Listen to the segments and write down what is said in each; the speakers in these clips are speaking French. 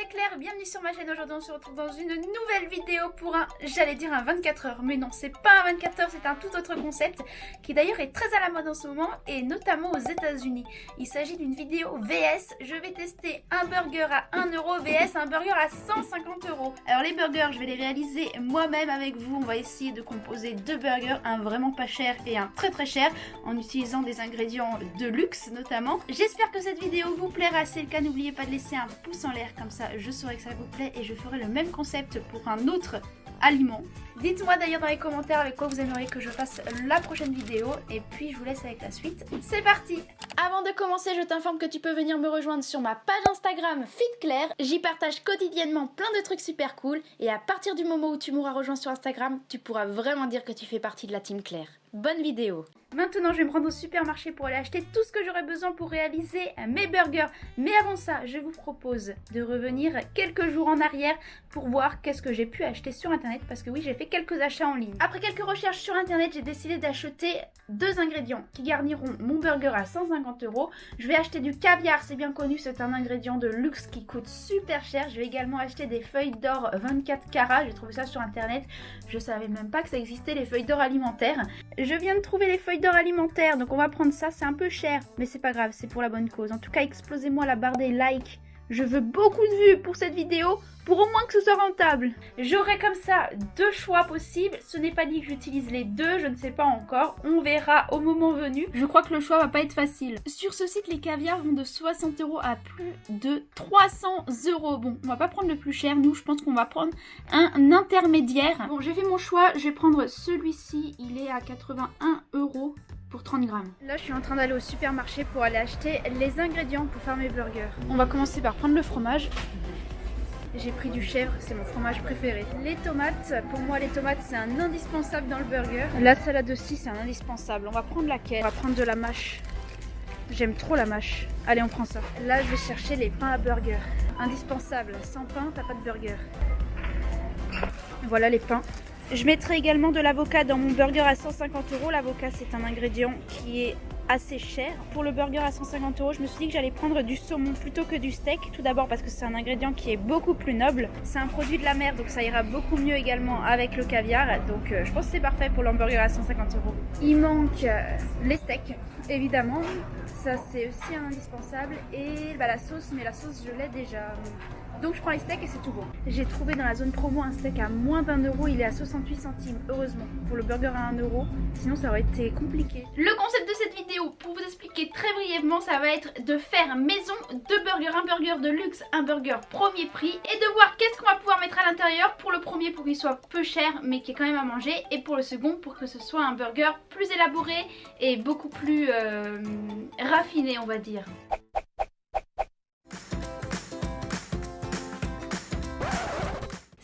c'est Claire, bienvenue sur ma chaîne. Aujourd'hui on se retrouve dans une nouvelle vidéo pour j'allais dire un 24 heures, mais non, c'est pas un 24 heures, c'est un tout autre concept qui d'ailleurs est très à la mode en ce moment et notamment aux États-Unis. Il s'agit d'une vidéo VS, je vais tester un burger à 1 euro VS un burger à 150 euros. Alors les burgers, je vais les réaliser moi-même avec vous. On va essayer de composer deux burgers, un vraiment pas cher et un très très cher, en utilisant des ingrédients de luxe notamment. J'espère que cette vidéo vous plaira, c'est le cas, n'oubliez pas de laisser un pouce en l'air, comme ça je saurai que ça vous plaît et je ferai le même concept pour un autre aliment. Dites-moi d'ailleurs dans les commentaires avec quoi vous aimeriez que je fasse la prochaine vidéo et puis je vous laisse avec la suite. C'est parti! Avant de commencer, je t'informe que tu peux venir me rejoindre sur ma page Instagram FitClaire. J'y partage quotidiennement plein de trucs super cool et à partir du moment où tu m'auras rejoint sur Instagram, tu pourras vraiment dire que tu fais partie de la team Claire. Bonne vidéo! Maintenant, je vais me rendre au supermarché pour aller acheter tout ce que j'aurai besoin pour réaliser mes burgers. Mais avant ça, je vous propose de revenir quelques jours en arrière pour voir qu'est-ce que j'ai pu acheter sur internet. Parce que oui, j'ai fait quelques achats en ligne. Après quelques recherches sur internet, j'ai décidé d'acheter deux ingrédients qui garniront mon burger à 150 euros. Je vais acheter du caviar, c'est bien connu, c'est un ingrédient de luxe qui coûte super cher. Je vais également acheter des feuilles d'or 24 carats. J'ai trouvé ça sur internet. Je savais même pas que ça existait, les feuilles d'or alimentaires. Je viens de trouver les feuilles d'or alimentaires, donc on va prendre ça, c'est un peu cher, mais c'est pas grave, c'est pour la bonne cause. En tout cas, explosez-moi la barre des likes. Je veux beaucoup de vues pour cette vidéo, pour au moins que ce soit rentable. J'aurai comme ça deux choix possibles. Ce n'est pas dit que j'utilise les deux, je ne sais pas encore. On verra au moment venu. Je crois que le choix va pas être facile. Sur ce site, les caviars vont de 60 euros à plus de 300 euros. Bon, on va pas prendre le plus cher. Nous, je pense qu'on va prendre un intermédiaire. Bon, j'ai fait mon choix. Je vais prendre celui-ci. Il est à 81 euros. Pour 30 grammes. Là, je suis en train d'aller au supermarché pour aller acheter les ingrédients pour faire mes burgers. On va commencer par prendre le fromage. J'ai pris du chèvre, c'est mon fromage préféré. Les tomates, pour moi les tomates c'est un indispensable dans le burger. La salade aussi c'est un indispensable. On va prendre laquelle? On va prendre de la mâche. J'aime trop la mâche. Allez, on prend ça. Là, je vais chercher les pains à burger. Indispensable, sans pain, t'as pas de burger. Voilà les pains. Je mettrai également de l'avocat dans mon burger à 150 euros. L'avocat, c'est un ingrédient qui est assez cher. Pour le burger à 150 euros, je me suis dit que j'allais prendre du saumon plutôt que du steak. Tout d'abord parce que c'est un ingrédient qui est beaucoup plus noble. C'est un produit de la mer, donc ça ira beaucoup mieux également avec le caviar. Donc je pense que c'est parfait pour l'hamburger à 150 euros. Il manque les steaks, évidemment. Ça, c'est aussi un indispensable. Et la sauce, mais la sauce, je l'ai déjà. Donc je prends les steaks et c'est tout bon. J'ai trouvé dans la zone promo un steak à moins d'1 euro, il est à 68 centimes, heureusement, pour le burger à 1 euro, sinon ça aurait été compliqué. Le concept de cette vidéo, pour vous expliquer très brièvement, ça va être de faire maison deux burgers, un burger de luxe, un burger premier prix, et de voir qu'est-ce qu'on va pouvoir mettre à l'intérieur. Pour le premier, pour qu'il soit peu cher, mais qui est quand même à manger, et pour le second, pour que ce soit un burger plus élaboré et beaucoup plus raffiné, on va dire.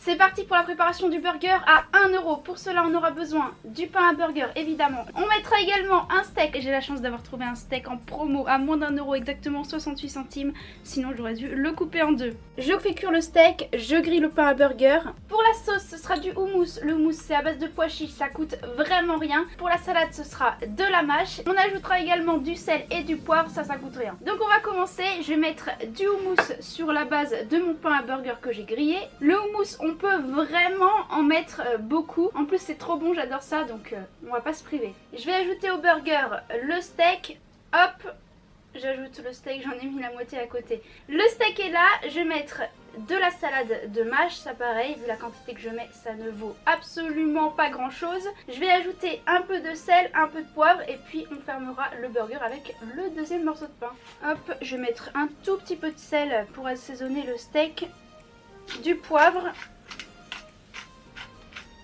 C'est parti pour la préparation du burger à 1 euro. Pour cela, on aura besoin du pain à burger, évidemment. On mettra également un steak. J'ai la chance d'avoir trouvé un steak en promo à moins d'1 euro, exactement 68 centimes. Sinon, j'aurais dû le couper en deux. Je fais cuire le steak, je grille le pain à burger. Pour la sauce, ce sera du houmous. Le houmous, c'est à base de pois chiches, ça coûte vraiment rien. Pour la salade, ce sera de la mâche. On ajoutera également du sel et du poivre, ça coûte rien. Donc, on va commencer. Je vais mettre du houmous sur la base de mon pain à burger que j'ai grillé. Le houmous, on peut vraiment en mettre beaucoup. En plus c'est trop bon, j'adore ça, donc on va pas se priver. Je vais ajouter au burger le steak. Hop, j'ajoute le steak, j'en ai mis la moitié à côté. Le steak est là, je vais mettre de la salade de mâche, ça pareil, vu la quantité que je mets, ça ne vaut absolument pas grand chose. Je vais ajouter un peu de sel, un peu de poivre et puis on fermera le burger avec le deuxième morceau de pain. Hop, je vais mettre un tout petit peu de sel pour assaisonner le steak, du poivre.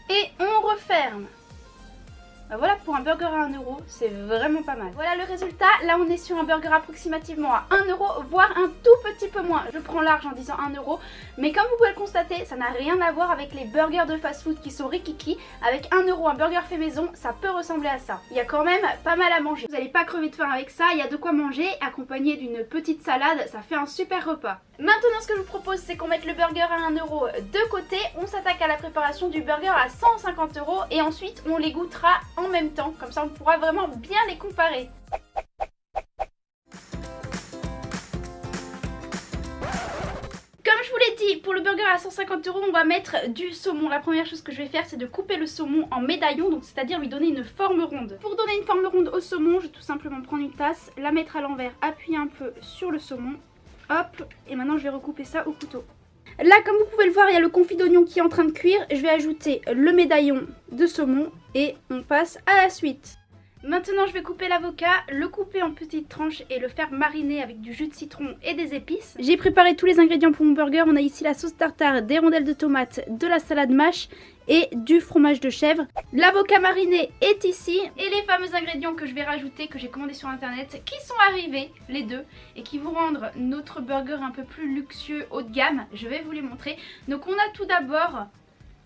Et on referme. Ben voilà, pour un burger à 1 euro, c'est vraiment pas mal. Voilà le résultat. Là, on est sur un burger approximativement à 1 euro, voire un tout petit peu moins. Je prends large en disant 1 euro. Mais comme vous pouvez le constater, ça n'a rien à voir avec les burgers de fast-food qui sont rikiki. Avec 1 euro, un burger fait maison, ça peut ressembler à ça. Il y a quand même pas mal à manger. Vous n'allez pas crever de faim avec ça. Il y a de quoi manger, accompagné d'une petite salade. Ça fait un super repas. Maintenant, ce que je vous propose, c'est qu'on mette le burger à 1 euro de côté. On s'attaque à la préparation du burger à 150 euros. Et ensuite, on les goûtera en même temps, comme ça on pourra vraiment bien les comparer. Comme je vous l'ai dit, pour le burger à 150 €, on va mettre du saumon. La première chose que je vais faire, c'est de couper le saumon en médaillons, donc c'est-à-dire lui donner une forme ronde. Pour donner une forme ronde au saumon, je vais tout simplement prendre une tasse, la mettre à l'envers, appuyer un peu sur le saumon. Hop, et maintenant je vais recouper ça au couteau. Là, comme vous pouvez le voir, il y a le confit d'oignon qui est en train de cuire. Je vais ajouter le médaillon de saumon et on passe à la suite. Maintenant, je vais couper l'avocat, le couper en petites tranches et le faire mariner avec du jus de citron et des épices. J'ai préparé tous les ingrédients pour mon burger. On a ici la sauce tartare, des rondelles de tomates, de la salade mâche et du fromage de chèvre. L'avocat mariné est ici et les fameux ingrédients que je vais rajouter, que j'ai commandés sur internet, qui sont arrivés, les deux, et qui vont rendre notre burger un peu plus luxueux, haut de gamme. Je vais vous les montrer. Donc on a tout d'abord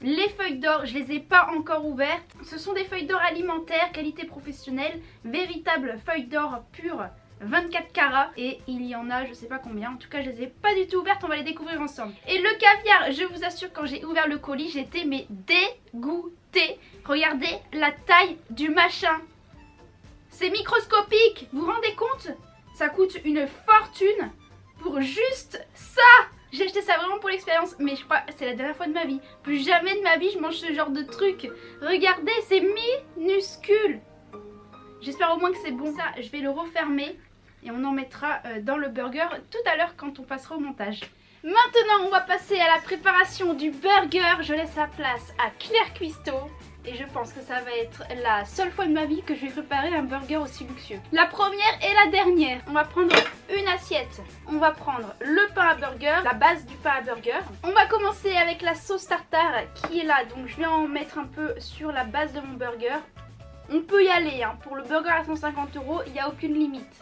les feuilles d'or, je les ai pas encore ouvertes. Ce sont des feuilles d'or alimentaires, qualité professionnelle, véritables feuilles d'or pures, 24 carats. Et il y en a je sais pas combien, en tout cas je les ai pas du tout ouvertes, on va les découvrir ensemble. Et le caviar, je vous assure, quand j'ai ouvert le colis, j'étais mais dégoûtée. Regardez la taille du machin. C'est microscopique, vous vous rendez compte? Ça coûte une fortune pour juste ça. J'ai acheté ça vraiment pour l'expérience, mais je crois que c'est la dernière fois de ma vie. Plus jamais de ma vie je mange ce genre de truc. Regardez, c'est minuscule. J'espère au moins que c'est bon. Ça, je vais le refermer et on en mettra dans le burger tout à l'heure quand on passera au montage. Maintenant, on va passer à la préparation du burger. Je laisse la place à Claire Cuisteau. Et je pense que ça va être la seule fois de ma vie que je vais préparer un burger aussi luxueux. La première et la dernière. On va prendre une assiette. On va prendre le pain à burger, la base du pain à burger. On va commencer avec la sauce tartare qui est là. Donc je vais en mettre un peu sur la base de mon burger. On peut y aller, hein. Pour le burger à 150 €, il n'y a aucune limite.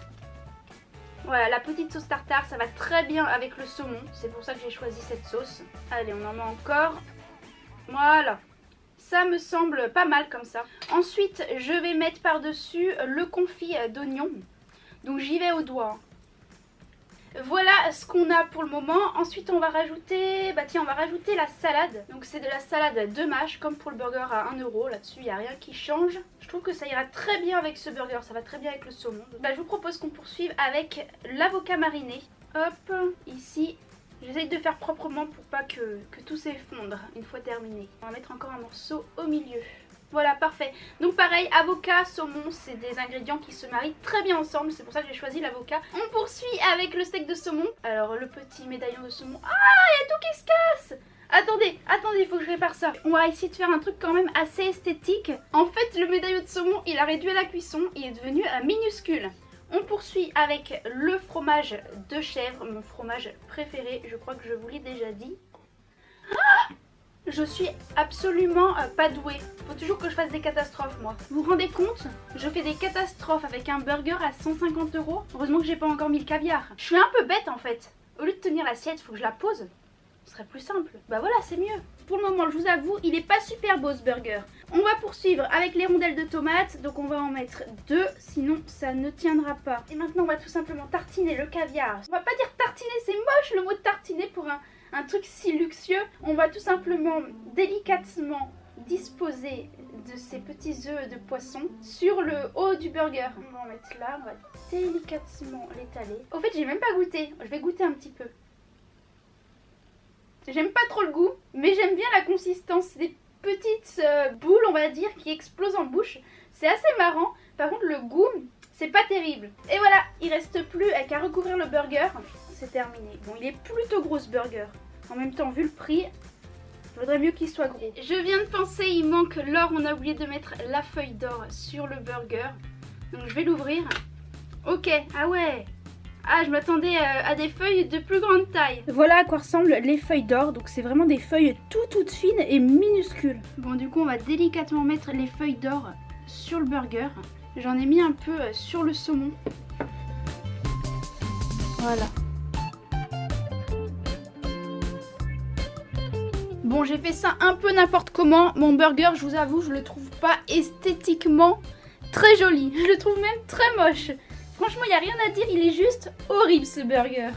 Voilà, la petite sauce tartare, ça va très bien avec le saumon. C'est pour ça que j'ai choisi cette sauce. Allez, on en met encore. Voilà. Ça me semble pas mal comme ça. Ensuite, je vais mettre par-dessus le confit d'oignon. Donc j'y vais au doigt. Voilà ce qu'on a pour le moment. Ensuite, on va rajouter, on va rajouter la salade. Donc c'est de la salade de mâche, comme pour le burger à 1 €. Là-dessus, il n'y a rien qui change. Je trouve que ça ira très bien avec ce burger. Ça va très bien avec le saumon. Je vous propose qu'on poursuive avec l'avocat mariné. Hop, ici. J'essaye de faire proprement pour pas que tout s'effondre une fois terminé. On va mettre encore un morceau au milieu. Voilà, parfait. Donc pareil, avocat, saumon, c'est des ingrédients qui se marient très bien ensemble. C'est pour ça que j'ai choisi l'avocat. On poursuit avec le steak de saumon. Alors le petit médaillon de saumon. Ah, il y a tout qui se casse! Attendez, il faut que je répare ça. On va essayer de faire un truc quand même assez esthétique. En fait, le médaillon de saumon, il a réduit à la cuisson. Il est devenu minuscule. On poursuit avec le fromage de chèvre, mon fromage préféré, je crois que je vous l'ai déjà dit. Ah, je suis absolument pas douée. Faut toujours que je fasse des catastrophes, moi. Vous vous rendez compte? Je fais des catastrophes avec un burger à 150 €. Heureusement que j'ai pas encore mis le caviar. Je suis un peu bête en fait. Au lieu de tenir l'assiette, il faut que je la pose. Ce serait plus simple. Bah voilà, c'est mieux. Pour le moment, je vous avoue, il est pas super beau ce burger. On va poursuivre avec les rondelles de tomates. Donc on va en mettre 2, sinon ça ne tiendra pas. Et maintenant, on va tout simplement tartiner le caviar. On va pas dire tartiner, c'est moche le mot de tartiner pour un truc si luxueux. On va tout simplement délicatement disposer de ces petits œufs de poisson sur le haut du burger. On va en mettre là, on va délicatement l'étaler. Au fait, j'ai même pas goûté. Je vais goûter un petit peu. J'aime pas trop le goût, mais j'aime bien la consistance. Des petites boules, on va dire, qui explosent en bouche. C'est assez marrant. Par contre, le goût, c'est pas terrible. Et voilà, il reste plus qu'à recouvrir le burger. C'est terminé. Bon, il est plutôt gros ce burger. En même temps, vu le prix, il vaudrait mieux qu'il soit gros. Je viens de penser, il manque l'or. On a oublié de mettre la feuille d'or sur le burger. Donc je vais l'ouvrir. Ok, ah ouais. Ah, je m'attendais à des feuilles de plus grande taille. Voilà à quoi ressemblent les feuilles d'or. Donc c'est vraiment des feuilles toutes fines et minuscules. Bon, du coup, on va délicatement mettre les feuilles d'or sur le burger. J'en ai mis un peu sur le saumon. Voilà. Bon, j'ai fait ça un peu n'importe comment. Mon burger, je vous avoue, je le trouve pas esthétiquement très joli. Je le trouve même très moche. Franchement, il n'y a rien à dire, il est juste horrible ce burger.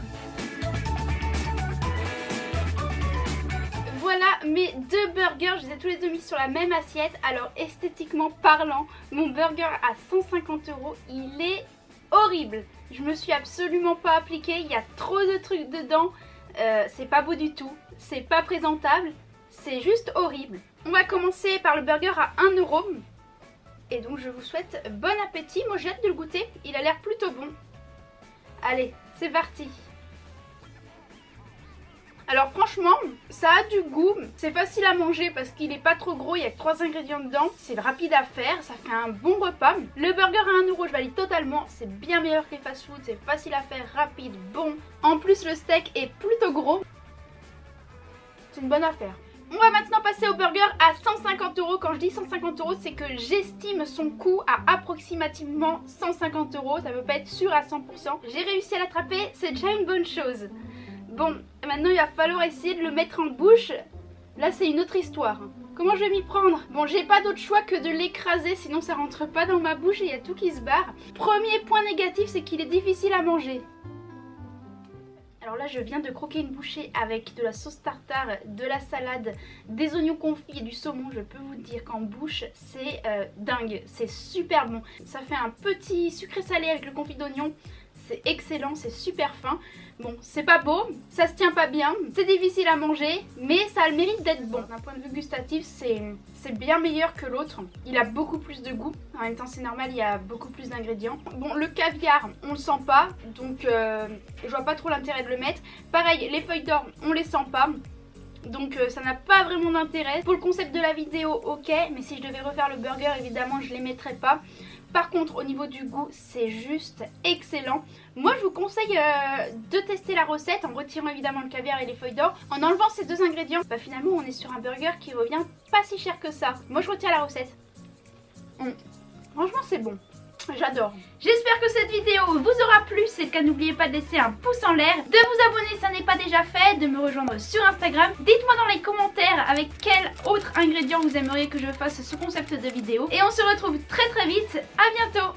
Voilà mes deux burgers, je les ai tous les deux mis sur la même assiette. Alors esthétiquement parlant, mon burger à 150 €, il est horrible. Je me suis absolument pas appliquée, il y a trop de trucs dedans. c'est pas beau du tout, c'est pas présentable, c'est juste horrible. On va commencer par le burger à 1 €. Et donc je vous souhaite bon appétit, moi j'ai hâte de le goûter, il a l'air plutôt bon. Allez, c'est parti. Alors franchement, ça a du goût, c'est facile à manger parce qu'il est pas trop gros, il y a que 3 ingrédients dedans, c'est rapide à faire, ça fait un bon repas. Le burger à 1 €, je valide totalement, c'est bien meilleur que les fast-food, c'est facile à faire, rapide, bon. En plus le steak est plutôt gros, c'est une bonne affaire. On va maintenant passer au burger à 150 €. Quand je dis 150 €, c'est que j'estime son coût à approximativement 150 €. Ça ne peut pas être sûr à 100%. J'ai réussi à l'attraper, c'est déjà une bonne chose. Bon, maintenant il va falloir essayer de le mettre en bouche. Là c'est une autre histoire. Comment je vais m'y prendre? Bon, j'ai pas d'autre choix que de l'écraser, sinon ça rentre pas dans ma bouche et il y a tout qui se barre. Premier point négatif, c'est qu'il est difficile à manger. Alors là je viens de croquer une bouchée avec de la sauce tartare, de la salade, des oignons confits et du saumon. Je peux vous dire qu'en bouche c'est dingue, c'est super bon. Ça fait un petit sucré salé avec le confit d'oignon. C'est excellent, c'est super fin. Bon, c'est pas beau, ça se tient pas bien, c'est difficile à manger, mais ça a le mérite d'être bon. D'un point de vue gustatif, c'est bien meilleur que l'autre. Il a beaucoup plus de goût. En même temps, c'est normal, il y a beaucoup plus d'ingrédients. Bon, le caviar, on le sent pas, donc je vois pas trop l'intérêt de le mettre. Pareil, les feuilles d'or, on les sent pas. Donc ça n'a pas vraiment d'intérêt. Pour le concept de la vidéo, ok, mais si je devais refaire le burger, évidemment, je les mettrais pas. Par contre, au niveau du goût, c'est juste excellent. Moi, je vous conseille de tester la recette en retirant évidemment le caviar et les feuilles d'or. En enlevant ces 2 ingrédients, bah, finalement, on est sur un burger qui revient pas si cher que ça. Moi, je retire la recette. Franchement, c'est bon. J'adore. J'espère que cette vidéo vous aura plu. Si c'est le cas, n'oubliez pas de laisser un pouce en l'air, de vous abonner si ça n'est pas déjà fait, de me rejoindre sur Instagram. Dites-moi dans les commentaires avec quel autre ingrédient vous aimeriez que je fasse ce concept de vidéo. Et on se retrouve très vite. À bientôt.